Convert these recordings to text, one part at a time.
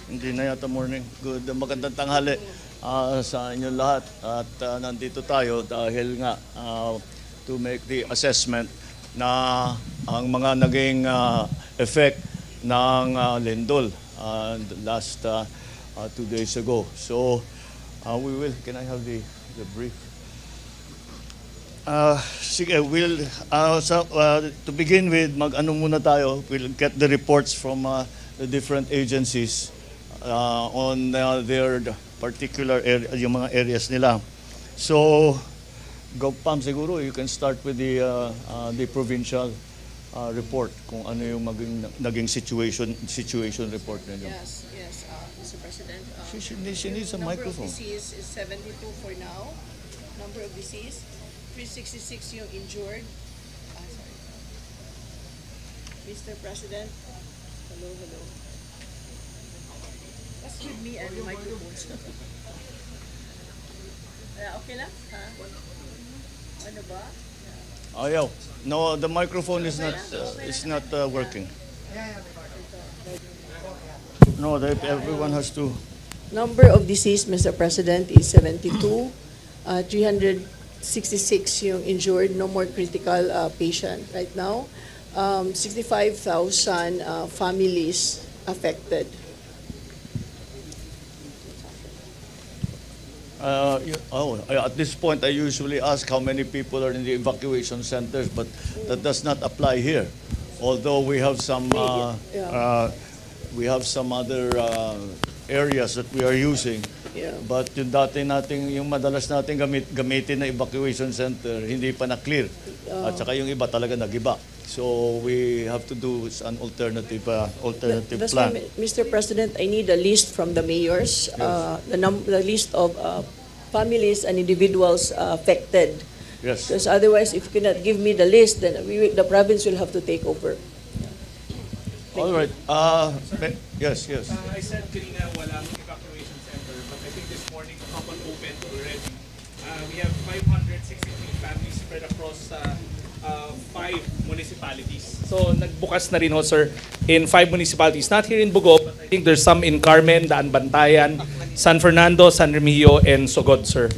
Hindi na yata morning. Good, magandang tanghali sa inyo lahat. At nandito tayo dahil nga to make the assessment na ang mga naging effect ng lindol last 2 days ago. So can I have the brief? Sige, to begin with, mag-ano muna tayo. We'll get the reports from the different agencies on their particular area, yung mga areas nila. So, GovPam siguro, you can start with the provincial report kung ano yung naging situation report ninyo. Yes, Mr. President. She needs a microphone. Number of deceased is 72 for now. Number of deceased, 366 yung injured. Sorry. Mr. President, hello. What's with me and microphones? Okay lang? Ha? Ano ba? Ayaw. No, the microphone is not working. No, everyone has to. Number of deceased, Mr. President, is 72. 366 yung injured, no more critical patient right now. 65,000 families affected. At this point, I usually ask how many people are in the evacuation centers, but that does not apply here. Although we have some other areas that we are using. Yeah. But yung madalas nating gamitin na evacuation center, hindi pa na-clear. At saka yung iba talaga nag-iba. So we have to do an alternative That's plan. why, Mr. President, I need a list from the mayors, the list of families and individuals affected. Yes. Because otherwise, if you cannot give me the list, then the province will have to take over. All right. Yes. I said kanina walang evacuation center, but I think this morning the couple opened already. We have 563 families spread across 5 municipalities. So nagbukas na rin ho, sir, in 5 municipalities. Not here in Bugo, but I think there's some in Carmen, Daan Bantayan, San Fernando, San Remigio, and Sogod, sir.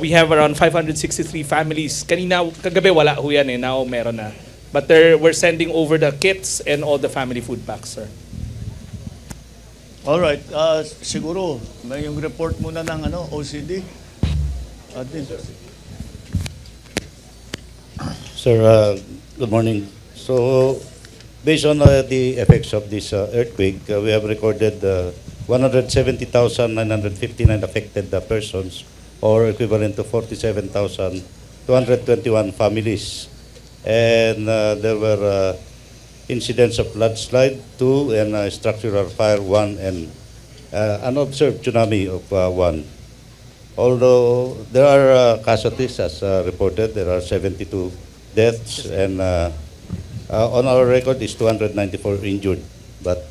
We have around 563 families. Kagabi wala ho yan now meron na. But we're sending over the kits and all the family food packs, sir. All right. Siguro may yung report muna ng OCD. Sir, good morning. So, based on the effects of this earthquake, we have recorded 170,959 affected persons, or equivalent to 47,221 families. And there were incidents of landslide 2 and structural fire 1 and unobserved tsunami of 1. Although there are casualties as reported, there are 72 deaths and on our record is 294 injured. But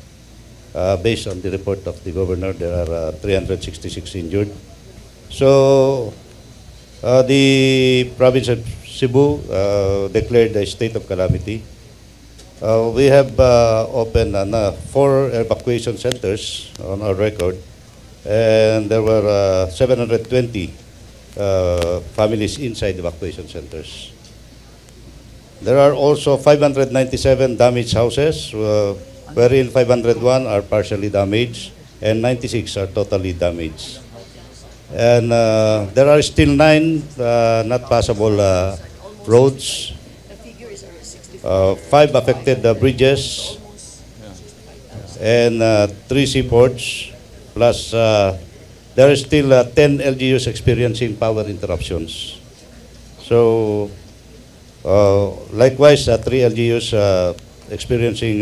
based on the report of the governor, there are 366 injured. So the province of Cebu declared a state of calamity. We have opened 4 evacuation centers on our record, and there were 720 families inside evacuation centers. There are also 597 damaged houses, wherein 501 are partially damaged and 96 are totally damaged. And there are still 9 not passable roads. 5 affected bridges and 3 seaports. Plus, there are still 10 LGUs experiencing power interruptions. So, likewise, 3 LGUs experiencing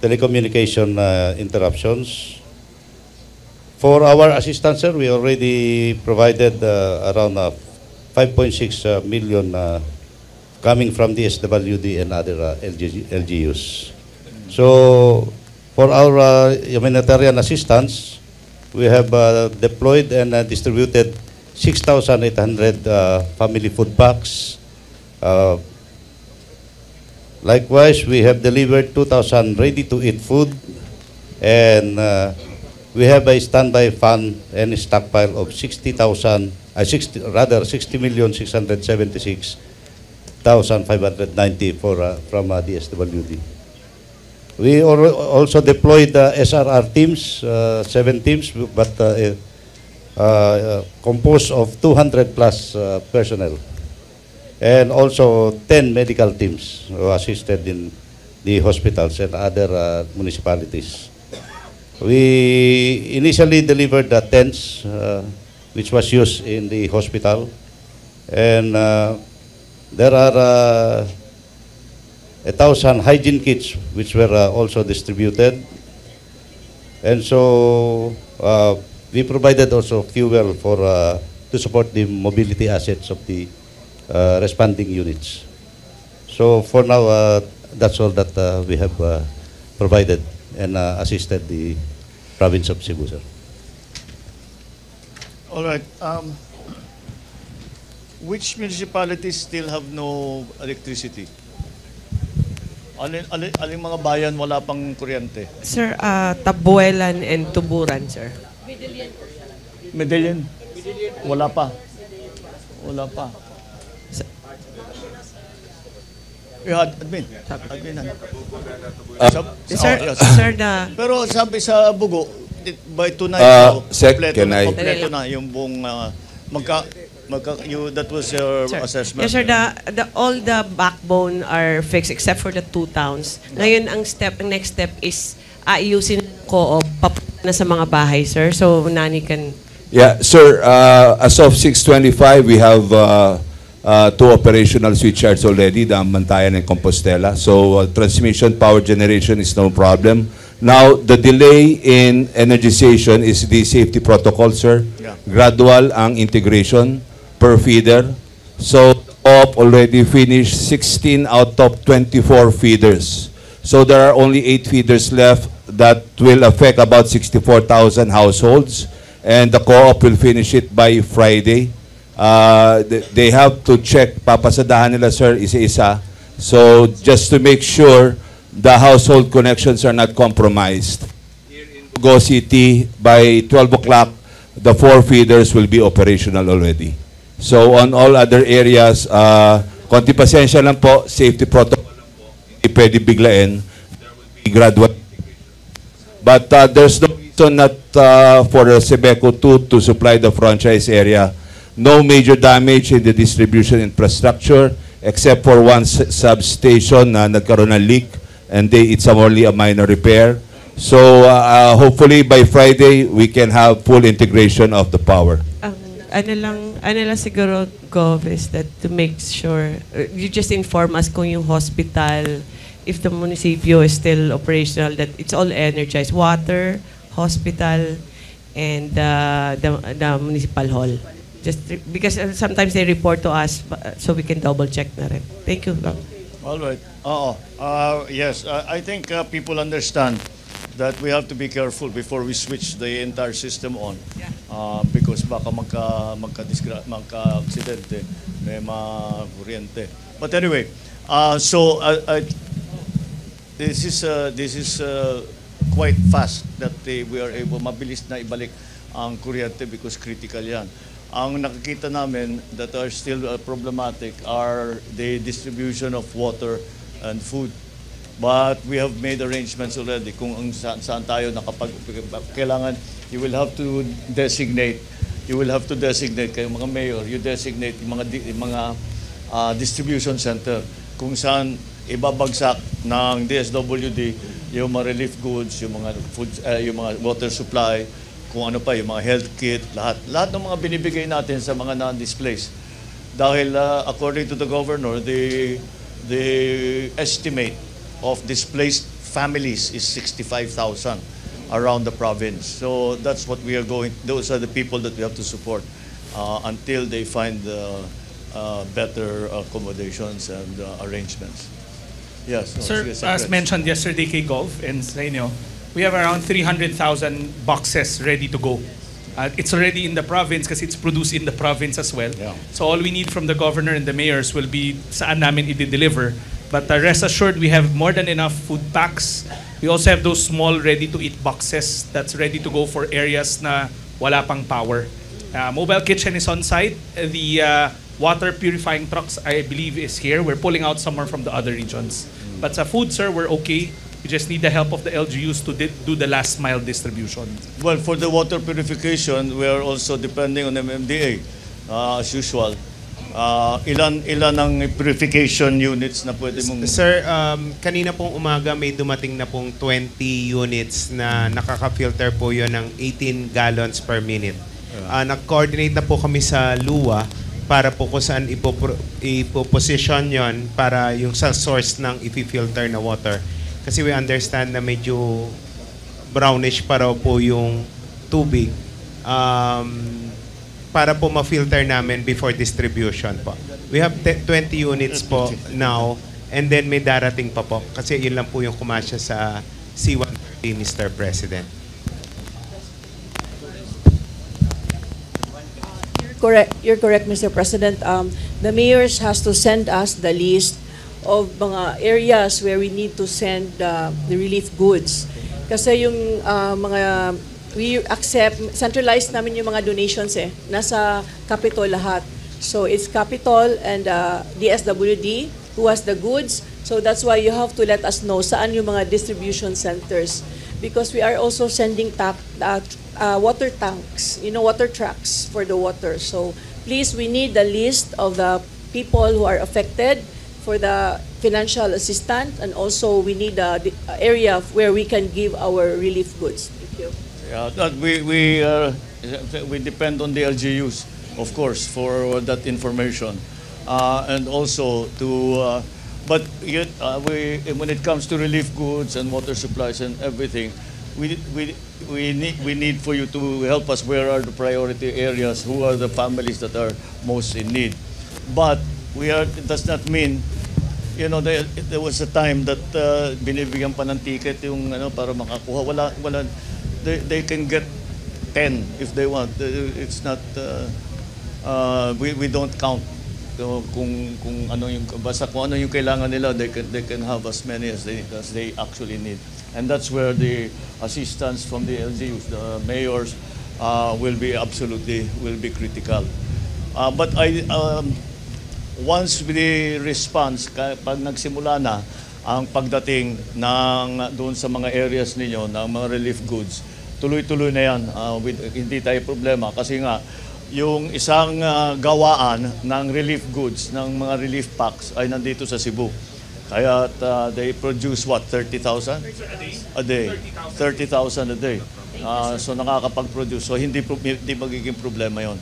telecommunication interruptions. For our assistance, sir, we already provided around 5.6 million coming from the SWD and other LGUs. So, for our humanitarian assistance, we have deployed and distributed 6,800 family food packs. Likewise, we have delivered 2,000 ready-to-eat food And we have a standby fund and stockpile of 60,676,590 from DSWD. We also deployed SRR teams, 7 teams, but composed of 200 plus personnel, and also 10 medical teams who assisted in the hospitals and other municipalities. We initially delivered the tents, which was used in the hospital, and there are 1,000 hygiene kits which were also distributed, and so we provided also fuel for to support the mobility assets of the responding units. So for now, that's all that we have provided and assisted the province of Cebu, sir. All right. Which municipalities still have no electricity? Aling mga bayan wala pang kuryente? Sir, Tabuelan and Tuburan, sir. Medellin? Wala pa. Wala pa. Yeah, admin. Admin. Sir, yes. sir, Pero sabi sa Bugo, by tonight, Sec, kompleto can na, I- kompleto na yung buong that was your sir. assessment. Yes, sir, all the backbone are fixed except for the 2 towns. Ngayon, ang next step is ayusin ko na sa mga bahay, sir. So, Nani can... Yeah, sir, as of 6:25, we have 2 operational switchyards already, the Mantayan and Compostela. So transmission power generation is no problem. Now, the delay in energization is the safety protocol, sir. Yeah. Gradual ang integration per feeder. So, OP already finished 16 out of 24 feeders. So there are only 8 feeders left that will affect about 64,000 households. And the co-op will finish it by Friday. They have to check, papasadahan nila, sir, isa-isa. So just to make sure the household connections are not compromised. Here in Go City, by 12 o'clock, the 4 feeders will be operational already. So on all other areas, konti pasensya lang po, safety protocol lang po, hindi pwede biglain. There will be gradual. But there's no reason not for Sebeco 2 to supply the franchise area. No major damage in the distribution infrastructure except for one substation na nagkaroon ng leak, and it's only a minor repair. So hopefully by Friday we can have full integration of the power. ano lang siguro, Gov, is that to make sure, you just inform us kung yung hospital, if the municipio is still operational, that it's all energized. Water, hospital, and the municipal hall. Just because sometimes they report to us, so we can double check na rin. Thank you, Gov. All right. Yes, I think people understand that we have to be careful before we switch the entire system on. Yeah. Because baka magka-aksidente, may kuryente. But anyway, this is quite fast that we are able, mabilis na ibalik ang kuryente because critical yan. Ang nakikita namin that are still problematic are the distribution of water and food. But we have made arrangements already kung saan tayo kailangan, you will have to designate kayong mga mayor, you designate yung mga distribution center kung saan ibabagsak ng DSWD yung mga relief goods, yung mga food, yung mga water supply, kung ano pa, yung mga health kit, lahat ng mga binibigay natin sa mga non-displaced. Dahil according to the governor, the estimate of displaced families is 65,000 around the province. So that's what we are going, those are the people that we have to support until they find better accommodations and arrangements. Yes. Sir, sige, as Secretary. mentioned yesterday kay Gov and sa inyo, we have around 300,000 boxes ready to go. It's already in the province kasi it's produced in the province as well. Yeah. So all we need from the governor and the mayors will be saan namin i-deliver. But rest assured, we have more than enough food packs. We also have those small ready-to-eat boxes that's ready to go for areas na wala pang power. Mobile kitchen is on site. The water purifying trucks, I believe, is here. We're pulling out some more from the other regions. But sa food, sir, we're okay. We just need the help of the LGUs to do the last mile distribution. Well, for the water purification, we are also depending on MMDA, as usual. Ilan ang purification units na pwede mong... Sir, kanina pong umaga may dumating na pong 20 units na nakaka-filter po yun ng 18 gallons per minute. Nag-coordinate na po kami sa LUWA para po kung saan ipoposition yon para yung sa source ng ifi-filter na water. Kasi we understand na medyo brownish pa raw po yung tubig. Para po ma-filter namin before distribution po. We have 20 units po now and then may darating pa po. Kasi yun lang po yung kumasya sa C-130, Mr. President. You're correct, Mr. President. The mayors has to send us the list of mga areas where we need to send the relief goods. Kasi yung mga we accept, centralized namin yung mga donations nasa Capitol lahat. So it's Capitol and DSWD who has the goods. So that's why you have to let us know saan yung mga distribution centers. Because we are also sending water tanks, water trucks for the water. So please, we need the list of the people who are affected for the financial assistance, and also we need the area where we can give our relief goods. Thank you. Yeah, that we depend on the LGUs, of course, for that information, and also to. But yet, when it comes to relief goods and water supplies and everything, we need for you to help us. Where are the priority areas? Who are the families that are most in need? But it does not mean, there was a time that binibigyan pa ng ticket yung para makakuha. Wala. They can get 10 if they want. It's not. We don't count. Kung ano yung basta kung ano yung kailangan nila, they can have as many as they actually need. And that's where the assistance from the LGUs, the mayors, will be critical. But once the response, pag nagsimula na ang pagdating doon sa mga areas ninyo ng mga relief goods, tuloy-tuloy na yan. Hindi tayo problema kasi nga yung isang gawaan ng relief goods, ng mga relief packs ay nandito sa Cebu. Kaya they produce 30,000? A day. 30,000 a day. So nakakapag-produce. So hindi magiging problema yon.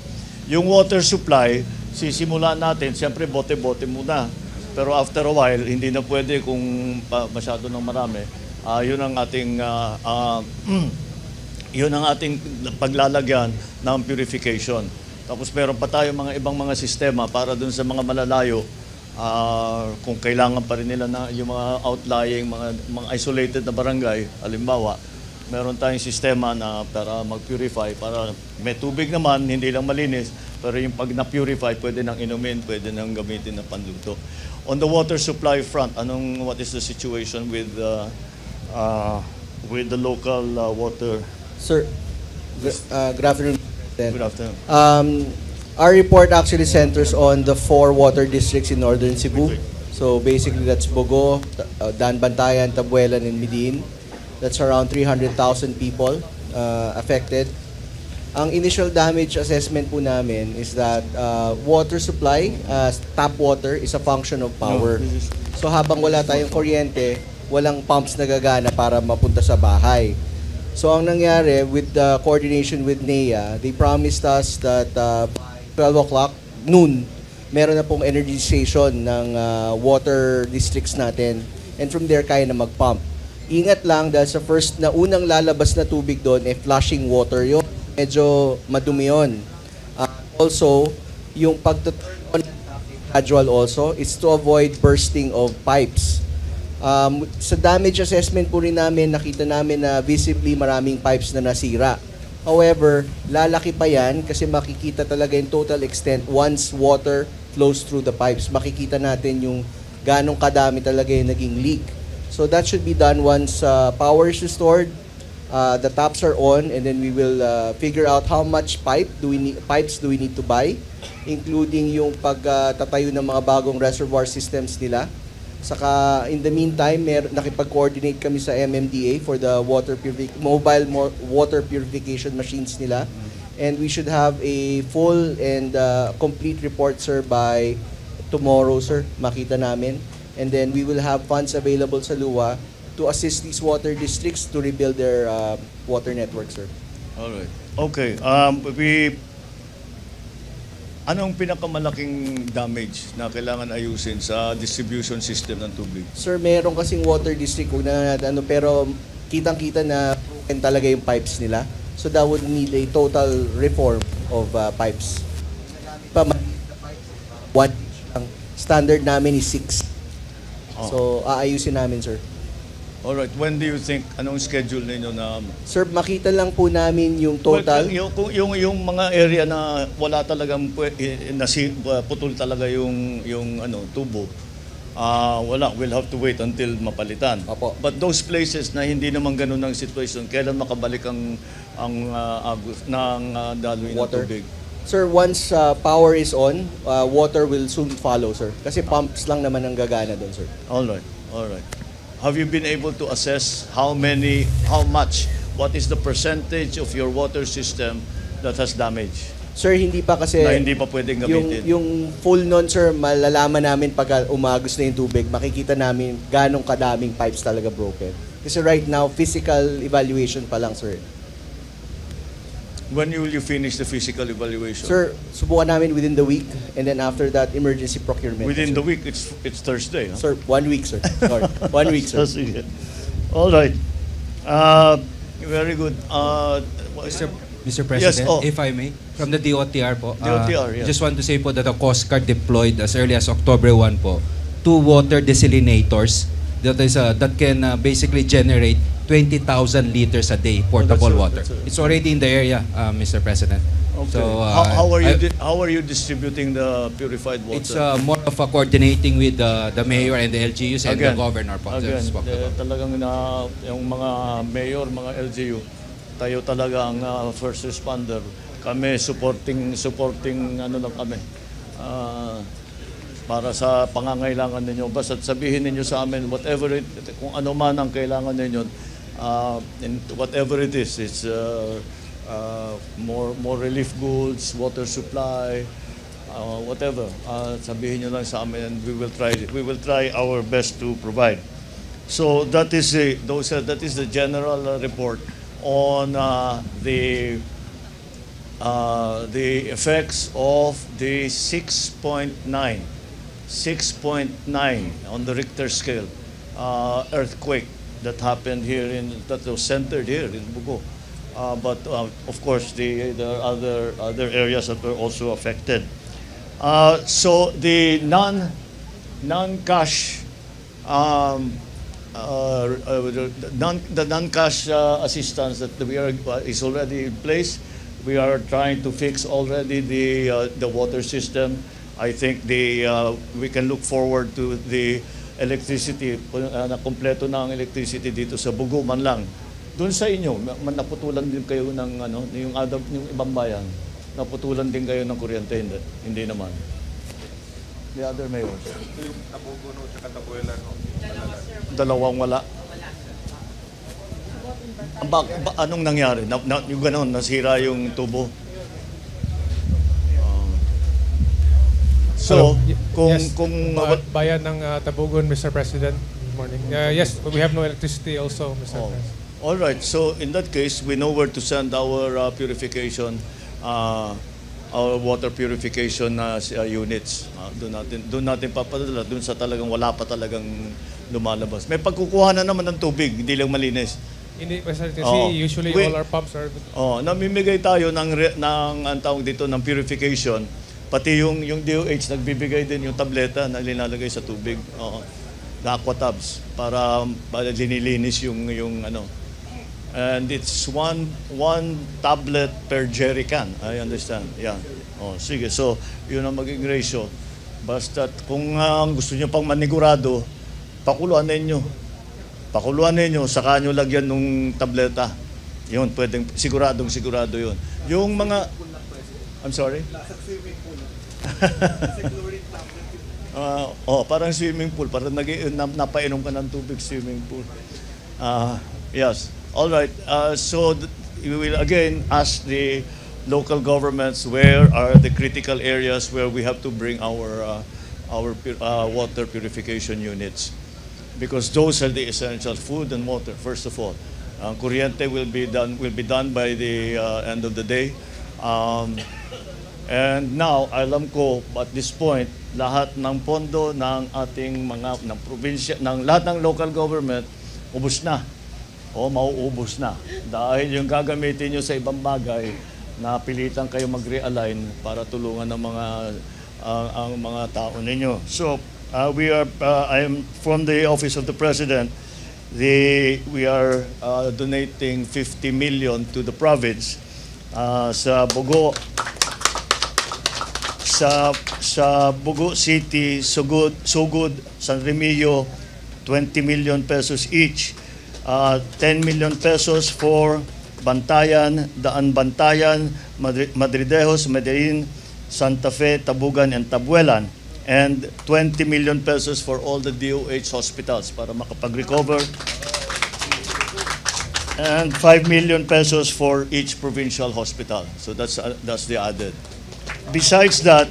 Yung water supply, sisimulan natin, siyempre bote-bote muna. Pero after a while, hindi na pwede kung masyado ng marami. Yun ang ating paglalagyan ng purification. Tapos meron pa tayo mga ibang mga sistema para dun sa mga malalayo, kung kailangan pa rin nila na yung mga outlying, mga isolated na barangay, halimbawa, meron tayong sistema na para mag-purify, para may tubig naman, hindi lang malinis, pero yung pag na-purify, pwede nang inumin, pwede nang gamitin na panluto. On the water supply front, what is the situation with the local water? Sir, good afternoon. Good afternoon. Our report actually centers on the 4 water districts in northern Cebu. So basically that's Bogo, Danbantayan, Tabuelan, and Midin. That's around 300,000 people affected. Ang initial damage assessment po namin is that water supply, tap water, is a function of power. So habang wala tayong kuryente, walang pumps na gagana para mapunta sa bahay. So ang nangyari with the coordination with NEA, they promised us that by 12 o'clock, noon, meron na pong energization ng water districts natin. And from there, kaya na mag-pump. Ingat lang dahil sa unang lalabas na tubig doon, flushing water yun. Medyo madumi yun. Also, yung pag-turn on gradual also, is to avoid bursting of pipes. Sa damage assessment po rin namin, nakita namin na visibly maraming pipes na nasira. However, lalaki pa yan kasi makikita talaga yung total extent once water flows through the pipes. Makikita natin yung ganong kadami talaga yung naging leak. So that should be done once power is restored, the taps are on, and then we will figure out how much pipes do we need to buy, including yung pagtatayo ng mga bagong reservoir systems nila. Saka in the meantime, nakipag-coordinate kami sa MMDA for the mobile water purification machines nila. And we should have a full and complete report, sir, by tomorrow, sir. Makita namin. And then we will have funds available sa LUWA to assist these water districts to rebuild their water network, sir. All right. Okay. Anong pinakamalaking damage na kailangan ayusin sa distribution system ng tubig? Sir, meron kasing water district, huwag na natin pero kitang-kita na broken talaga yung pipes nila. So that would need a total reform of pipes. One ang standard namin is 6. So aayusin namin, sir. All right. When do you think, anong schedule ninyo na? Sir, makita lang po namin yung total. Well, yung mga area na wala talagang putol talaga yung tubo. Wala, we'll have to wait until mapalitan. Opo. But those places na hindi naman ganun ang situation, kailan makabalik ang agos ng daloy ng Water. tubig? Sir, once power is on, water will soon follow, sir. Kasi pumps lang naman ang gagana doon, sir. All right. All right. Have you been able to assess how much, what is the percentage of your water system that has damage? Sir, hindi pa kasi Na hindi pa pwedeng gamitin? yung full nun, sir, malalaman namin pag umagos na yung tubig, makikita namin ganong kadaming pipes talaga broken. Kasi right now, physical evaluation pa lang, sir. When will you finish the physical evaluation? Sir, subukan namin within the week, and then after that, emergency procurement. Within sir. the week, it's Thursday. Huh? Sir, 1 week, sir. Sorry. 1 week, sir. Sige. All right. Very good. Mr. President, Yes, oh. if I may, from the DOTR po. DOTR, yes. Just want to say po that the Coast Guard deployed as early as October 1 po 2 water desalinators that can basically generate 20,000 liters a day portable water. It's already in the area, Mr. President. Okay. So how are you distributing the purified water? it's more of a coordinating with the mayor and the LGUs and the governor po. Again, Just spoke about. talagang yung mga mayor, mga LGU, tayo talaga ang first responder. Kami supporting ano lang kami. Para sa pangangailangan ninyo. Basta sabihin ninyo sa amin kung ano man ang kailangan ninyo, and whatever it is, it's more relief goods, water supply, whatever. Sabihin nyo lang sa amin, and we will try our best to provide. So that is the general report on the effects of the 6.9 on the Richter scale earthquake that happened that was centered here in Bugo. But of course, there are other areas that were also affected. So the non-cash assistance that is already in place. We are trying to fix already the water system. I think we can look forward to the electricity, na kompleto na ang electricity dito sa Bugo man lang. Doon sa inyo, naputulan din kayo ng yung ibang bayan, naputulan din kayo ng kuryente, hindi naman. The other mayors. Dalawang wala. Anong nangyari? Yung gano'n, nasira yung tubo? So, Bayan ng Tabugon, Mr. President. Good morning. Yes, we have no electricity also, Mr. President. All right. So, in that case, we know where to send our purification, our water purification units. Doon natin papadala, doon sa talagang wala pa talagang lumalabas. May pagkukuha na naman ng tubig, hindi lang malinis. Hindi, Mr. President, usually all our pumps are... Namimigay tayo ng ang tawag dito ng purification. Pati yung DOH nagbibigay din yung tableta na linalagay sa tubig. Na aquatabs para linilinis yung ano. And it's one tablet per jerry can. I understand. Yeah. Sige. So, yun ang maging ratio. Basta kung gusto nyo pang manigurado, pakuluan ninyo. Pakuluan ninyo, saka nyo lagyan ng tableta. Yun, pwedeng, sigurado yun. Yung mga, I'm sorry? Parang swimming pool, parang napainom ka ng tubig, swimming pool. Yes, all right. We will again ask the local governments where are the critical areas where we have to bring our water purification units, because those are the essential food and water. First of all, kuryente will be done by the end of the day. And now, alam ko, at this point, lahat ng pondo ng ating ng probinsya, ng lahat ng local government, ubos na. O mauubos na. Dahil yung gagamitin nyo sa ibang bagay, napilitan kayo mag-realign para tulungan ng ang mga tao ninyo. So, I am from the Office of the President. We are donating 50 million to the province sa Bogo, sa Bogo City, Sugod, San Remillo, 20 million pesos each. 10 million pesos for Bantayan, Daan Bantayan, Madridejos, Medellin, Santa Fe, Tabugan, and Tabuelan. And 20 million pesos for all the DOH hospitals para makapag-recover. And 5 million pesos for each provincial hospital. So that's the added. Besides that,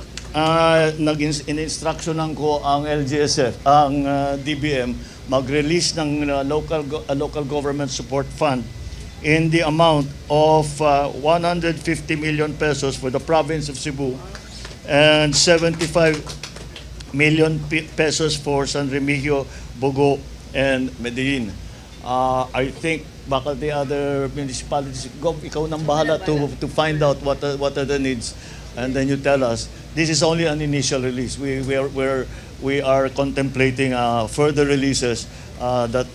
in-instructionan ko ang LGSF, ang DBM, mag-release ng local government support fund in the amount of 150 million pesos for the province of Cebu and 75 million pesos for San Remigio, Bogo, and Medellin. I think baka the other municipalities, ikaw nang bahala to find out what are the needs, and then you tell us. This is only an initial release. We are contemplating further releases that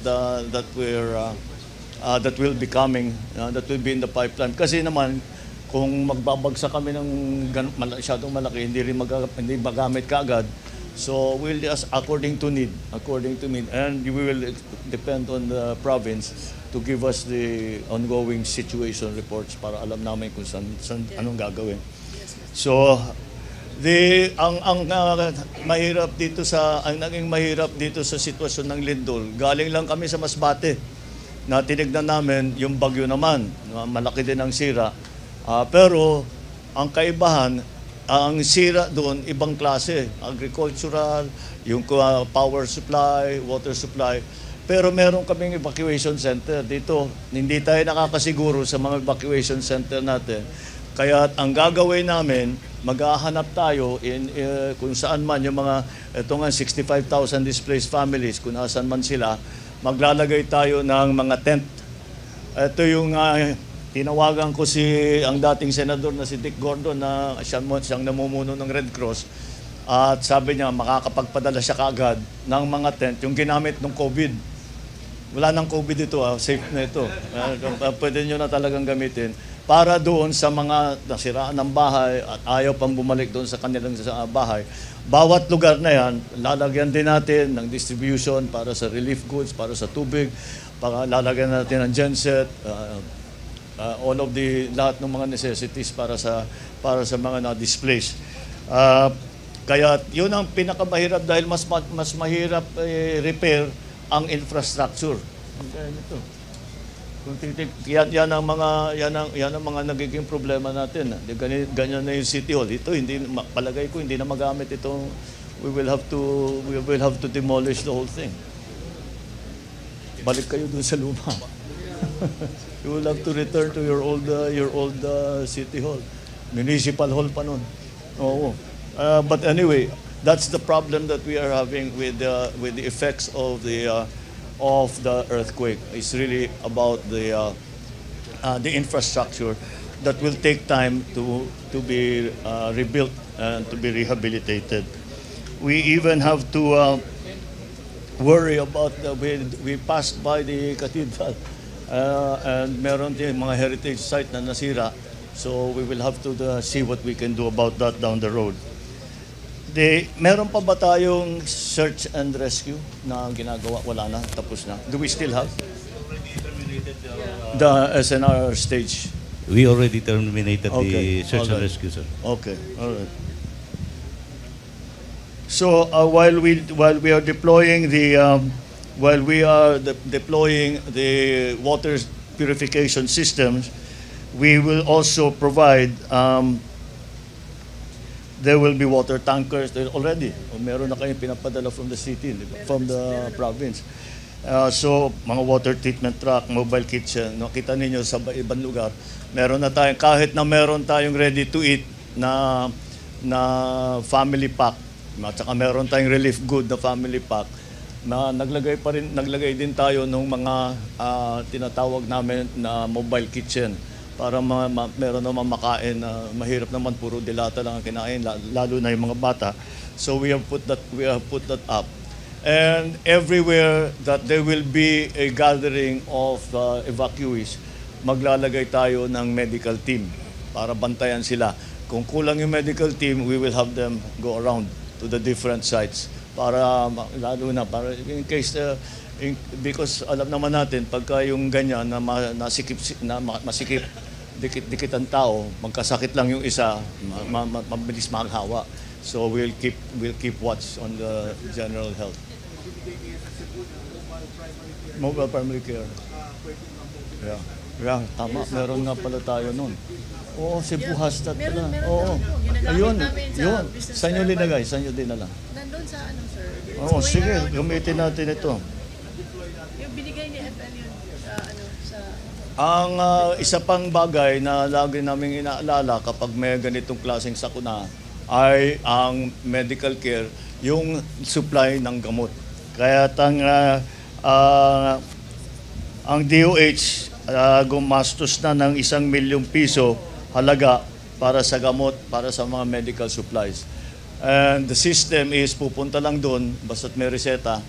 will be coming, that will be in the pipeline. Kasi naman, kung magbabagsak kami ng masyadong malaki, hindi magamit kaagad. So we'll just according to need, and we will depend on the province to give us the ongoing situation reports para alam namin kung anong gagawin. So ang naging mahirap dito sa sitwasyon ng lindol, galing lang kami sa Masbate. Tinignan namin yung bagyo naman, malaki din ang sira. Pero ang kaibahan, ang sira doon ibang klase, agricultural, yung power supply, water supply. Pero meron kaming evacuation center dito. Hindi tayo nakakasiguro sa mga evacuation center natin. Kaya ang gagawin namin, maghahanap tayo kung saan man yung mga, ito nga 65,000 displaced families, kung saan man sila, maglalagay tayo ng mga tent. Ito yung tinawagan ko ang dating senador na si Dick Gordon na siyang namumuno ng Red Cross. At sabi niya, makakapagpadala siya kaagad ng mga tent, yung ginamit ng COVID. Wala nang COVID ito, safe na ito. Pwede nyo na talagang gamitin para doon sa mga nasiraan ng bahay at ayaw pang bumalik doon sa kanilang bahay. Bawat lugar na yan, lalagyan din natin ng distribution para sa relief goods, para sa tubig, lalagyan natin ng genset, all of lahat ng mga necessities para sa mga na-displaced. Kaya yun ang pinakamahirap dahil mas mahirap repair ang infrastructure. Ito. Yan ang mga nagiging problema natin. Ganyan na yung City Hall. Ito palagay ko hindi na magamit ito. We will have to demolish the whole thing. Balik kayo dun sa luma. You will have to return to your old City Hall. Municipal Hall pa nun. Oo. But anyway, that's the problem that we are having with the effects of the earthquake. It's really about the infrastructure that will take time to be rebuilt and to be rehabilitated. We even have to worry about we passed by the cathedral and meron din mga heritage site na nasira. So we will have to see what we can do about that down the road. Meron pa ba tayong search and rescue na ginagawa? Wala na, tapos na. Do we still have? The SNR stage. We already terminated Okay, the search and alright. rescue, sir. Okay, all right. So while we are deploying deploying the water purification systems, we will also provide. There will be water tankers there already. Meron na kayong pinapadala from the city, di ba? From the province. So, mga water treatment truck, mobile kitchen, nakita ninyo sa ibang lugar, meron na tayong, kahit na meron tayong ready to eat na family pack, at saka meron tayong relief good na family pack, na naglagay din tayo ng mga tinatawag namin na mobile kitchen para meron naman makain na mahirap naman puro dilata lang ang kinain, lalo na yung mga bata. So we have put that up. And everywhere that there will be a gathering of evacuees, maglalagay tayo ng medical team para bantayan sila. Kung kulang yung medical team, we will have them go around to the different sites para lalo na para in case because alam naman natin pagka yung ganyan na masikip dikit ang tao, magkasakit lang yung isa, mabilis maghawa. So we'll keep watch on the general health. Mobile primary care. Yeah, tama. Meron nga pala tayo nun. Oo, Cebu Hastat pala. Oo. Ayun, yun. Saan nyo linagay? Saan nyo dinala? Nandun sa ano, sir? Oo, sige. Gamitin natin ito. Yung binigay ni FL yun sa... Ang isa pang bagay na lagi naming inaalala kapag may ganitong klaseng sakuna ay ang medical care, yung supply ng gamot. Kaya ang DOH gumastos na ng 1 milyong piso halaga para sa gamot, para sa mga medical supplies. And the system is pupunta lang doon, basta't may reseta,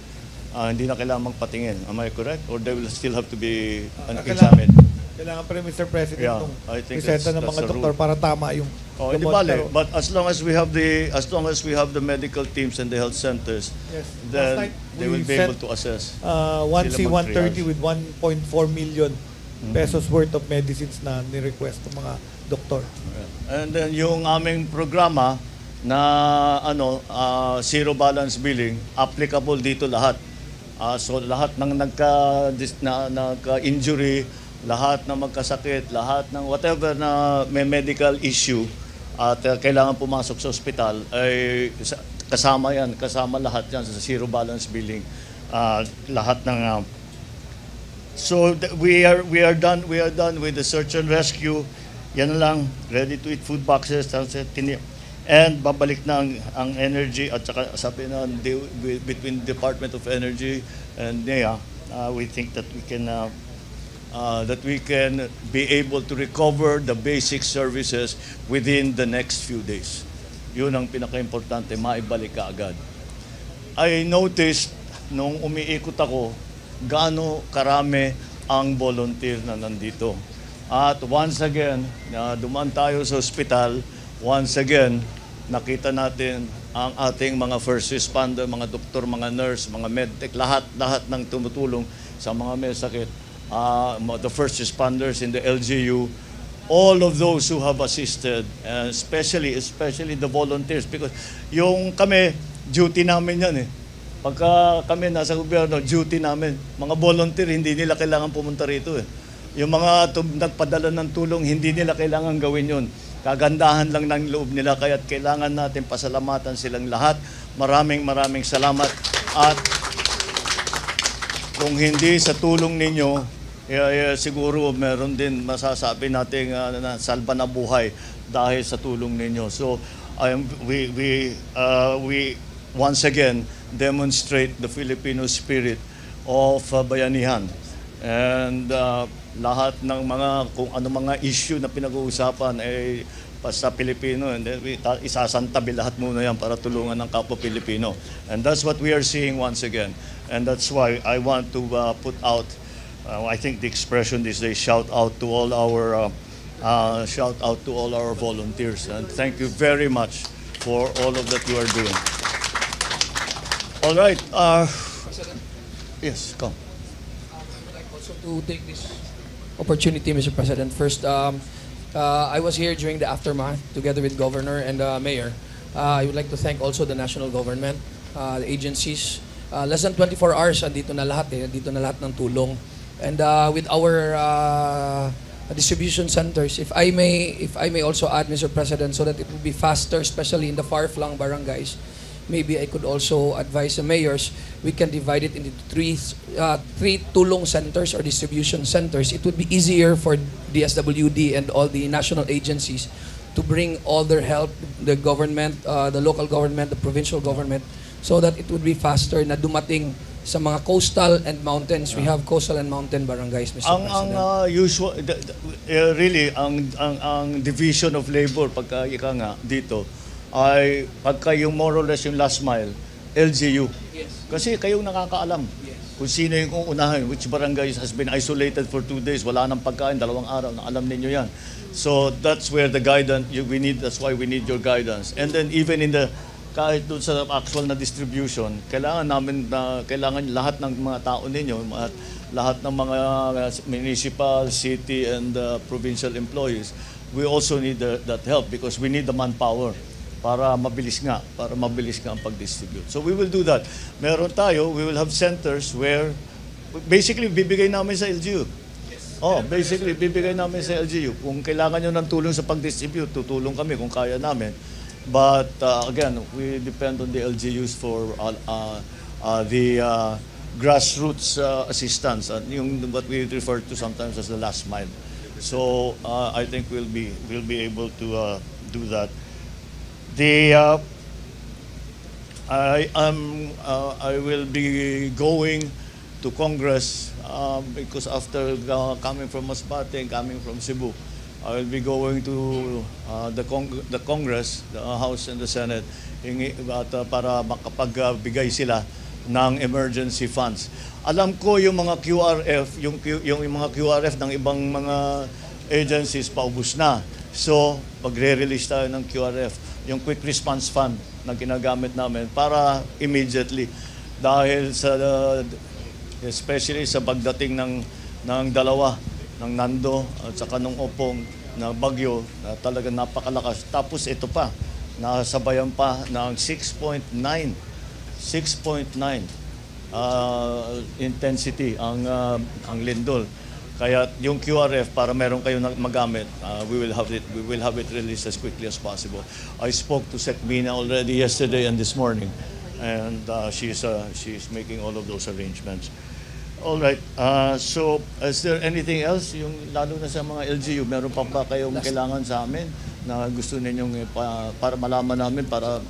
hindi na kailangan magpatingin. Am I correct? Or they will still have to be examined? Kailangan pa rin, Mr. President, Yeah, itong I think reseta ng that's mga the doktor rule. para tama yung Oh, hindi gamot. bale. Pero- But as long as we have the medical teams and the health centers, Yes. Last then night, they will we be able sent, to assess. 1C-130 with 1.4 million pesos worth of medicines na ni-request ng mga doktor. And then yung aming programa na zero balance billing, applicable dito lahat. So lahat ng nagka-injury, lahat ng magkasakit, lahat ng whatever na may medical issue at kailangan pumasok sa ospital ay kasama lahat yan sa zero balance billing. Lahat ng we are done with the search and rescue. Yan lang, ready to eat food boxes, and babalik na ang energy at saka sabi na between Department of Energy and NEA, we think that we can be able to recover the basic services within the next few days. Yun ang pinaka-importante, maibalik ka agad. I noticed nung umiikot ako, gaano karami ang volunteer na nandito. At once again, dumaan tayo sa ospital, once again, nakita natin ang ating mga first responder, mga doktor, mga nurse, mga medtech, lahat ng tumutulong sa mga may sakit. The first responders in the LGU, all of those who have assisted, especially the volunteers, because yung kami, duty namin yan eh. Pagka kami nasa gobyerno, duty namin. Mga volunteer, hindi nila kailangan pumunta rito eh. Yung mga nagpadala ng tulong, hindi nila kailangan gawin yun. Kagandahan lang ng loob nila, kaya kailangan natin pasalamatan silang lahat. Maraming salamat. At kung hindi sa tulong ninyo, siguro meron din masasabi natin na salba na buhay dahil sa tulong ninyo. So we once again demonstrate the Filipino spirit of bayanihan. And lahat ng kung ano mga issue na pinag-uusapan ay basta Pilipino, and then isasantabi lahat muna yan para tulungan ng kapwa Pilipino. And that's what we are seeing once again. And that's why I want to put out, I think the expression these days, shout out to all our volunteers. And thank you very much for all of that you are doing. All right. Yes, come. I'd like also to take this opportunity, Mr. President. First, I was here during the aftermath together with Governor and Mayor. I would like to thank also the national government, the agencies. Less than 24 hours, andito na lahat andito na lahat ng tulong. And with our distribution centers, if I may also add, Mr. President, so that it will be faster, especially in the far-flung barangays, maybe I could also advise the mayors, we can divide it into three tulong centers or distribution centers. It would be easier for DSWD and all the national agencies to bring all their help, the government, the local government, the provincial government, so that it would be faster na dumating sa mga coastal and mountains. We have coastal and mountain barangays, Mr. President. Really, ang division of labor pagka ika nga dito ay pagka yung more or less yung last mile, LGU. Yes. Kasi kayong nakakaalam kung sino yung uunahin, which barangay has been isolated for 2 days, wala nang pagkain, 2 araw, alam ninyo yan. So that's where the guidance, that's why we need your guidance. And then even in the, kahit doon sa actual na distribution, kailangan lahat ng mga tao ninyo, lahat ng mga municipal, city, and provincial employees, we also need that help because we need the manpower para mabilis nga ang pag-distribute. So we will do that. Meron tayo, we will have centers where basically bibigay namin sa LGU. Basically bibigay namin sa LGU. Kung kailangan nyo ng tulong sa pag-distribute, tutulong kami kung kaya namin. But again, we depend on the LGUs for the grassroots assistance, yung what we refer to sometimes as the last mile. So I think we'll be able to do that. I will be going to Congress because after coming from Masbate and coming from Cebu, I will be going to the Congress, the House and the Senate, para makapagbigay sila ng emergency funds. Alam ko yung mga QRF, yung mga QRF ng ibang mga agencies paubos na. So, magre-release tayo ng QRF, yung Quick Response Fund na ginagamit namin para immediately. Dahil especially sa pagdating ng dalawa, ng Nando at saka nung Opong na bagyo na talagang napakalakas. Tapos ito pa, nasabayan pa ng 6.9 intensity ang lindol. Kaya yung QRF para meron kayo magamit, we will have it released as quickly as possible. I spoke to Sec Mina already yesterday and this morning, and she's making all of those arrangements. All right. So, is there anything else? Yung lalo na sa mga LGU, meron pa ba kayong kailangan sa amin na gusto ninyong para malaman namin para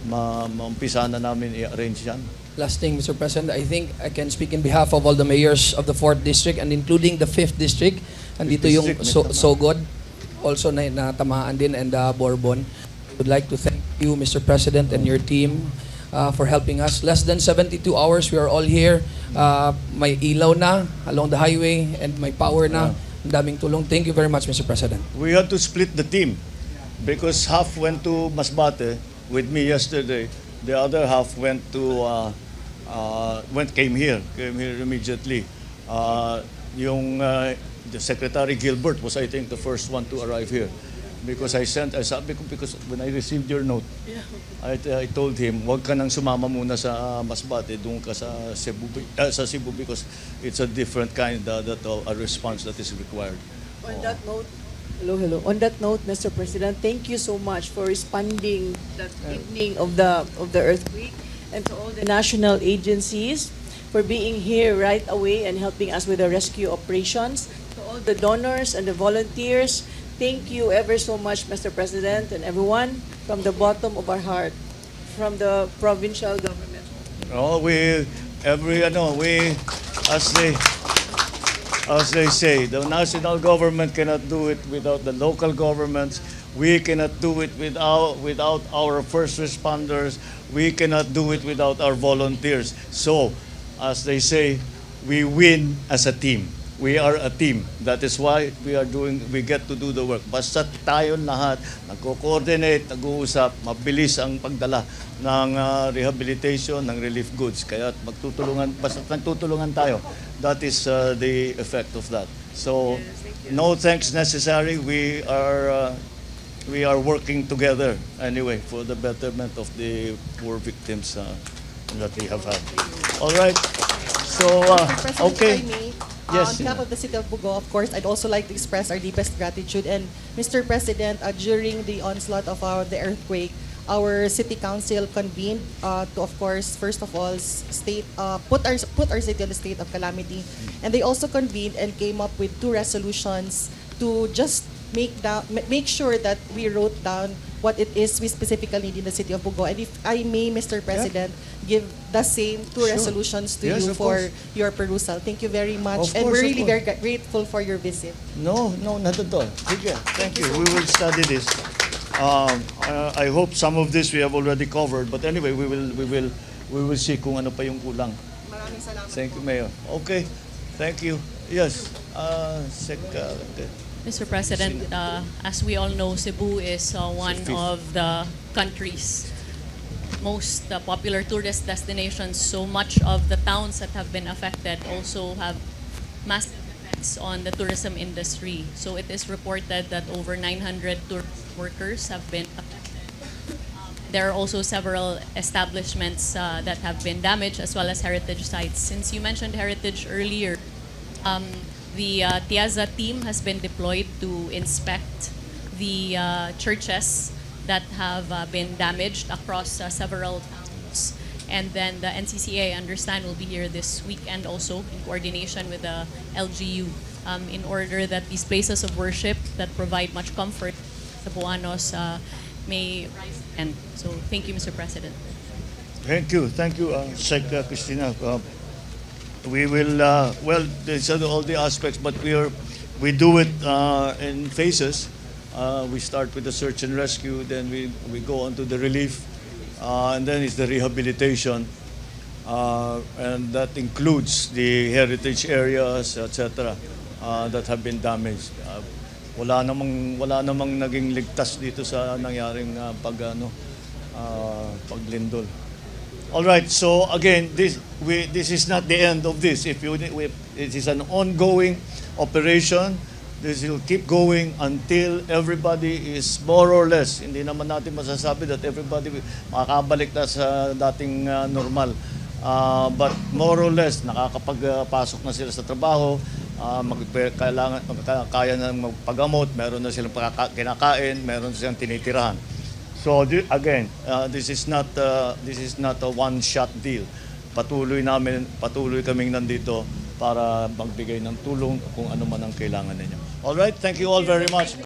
maumpisa na namin i-arrange yan? Last thing, Mr. President, I think I can speak in behalf of all the mayors of the 4th District and including the 5th District. Andito yung Sogod, also na natamaan din, and Bourbon. I would like to thank you, Mr. President, and your team for helping us. Less than 72 hours, we are all here. May ilaw na along the highway and may power na. Ang daming tulong. Thank you very much, Mr. President. We had to split the team because half went to Masbate with me yesterday. The other half came here immediately. The Secretary Gilbert was, I think, the first one to arrive here. Because because when I received your note, I told him, wag ka nang sumama muna sa Masbate, doon ka sa Cebu because it's a different kind of a response that is required. On that note, hello. On that note, Mr. President, thank you so much for responding that evening of the earthquake, and to all the national agencies for being here right away and helping us with the rescue operations. To all the donors and the volunteers, thank you ever so much, Mr. President, and everyone from the bottom of our heart, from the provincial government. As they say, the national government cannot do it without the local governments. We cannot do it without our first responders. We cannot do it without our volunteers. So, as they say, we win as a team. we are a team. That is why we get to do the work. Basta tayo lahat nagko-coordinate, nag-uusap, mabilis ang pagdala ng rehabilitation, ng relief goods. Kaya basta nagtutulungan tayo. That is the effect of that. So, no thanks necessary. We are working together anyway for the betterment of the poor victims that we have had. All right. So, okay. On behalf of the City of Bugo, of course, I'd also like to express our deepest gratitude. And Mr. President, during the onslaught of the earthquake, our City Council convened to, of course, first of all, put our city on the state of calamity. And they also convened and came up with 2 resolutions to just make sure that we wrote down what it is we specifically need in the City of Bugo. And if I may, Mr. President, give the same 2 resolutions to you for your perusal. Thank you very much. And we're really very grateful for your visit. No, not at all. Thank you. We will study this. I hope some of this we have already covered, but anyway, we will see kung ano pa yung kulang. Maraming salamat. Thank you, Mayor. Okay. Thank you. Yes. Mr. President, as we all know, Cebu is one of the country's most popular tourist destinations. So much of the towns that have been affected also have massive effects on the tourism industry. So it is reported that over 900 tourist workers have been affected. There are also several establishments that have been damaged, as well as heritage sites. Since you mentioned heritage earlier, the Tiaza team has been deployed to inspect the churches that have been damaged across several towns. And then the NCCA, I understand, will be here this weekend also in coordination with the LGU in order that these places of worship that provide much comfort to Cebuanos may rise again. So thank you, Mr. President. Thank you, Sec. Christina. We will, these are all the aspects, but we do it in phases. We start with the search and rescue, then we go on to the relief, and then it's the rehabilitation, and that includes the heritage areas, etc., that have been damaged. Wala namang naging ligtas dito sa nangyaring paglindol. All right. So again, this is not the end of this. It is an ongoing operation. This will keep going until everybody is more or less. Hindi naman natin masasabi that everybody makakabalik na sa dating normal. But more or less, nakakapagpasok na sila sa trabaho, kaya na magpagamot, meron na silang kinakain, meron silang tinitirahan. So again, this is not a one-shot deal. Patuloy kaming nandito para magbigay ng tulong kung ano man ang kailangan ninyo. All right, thank you all very much.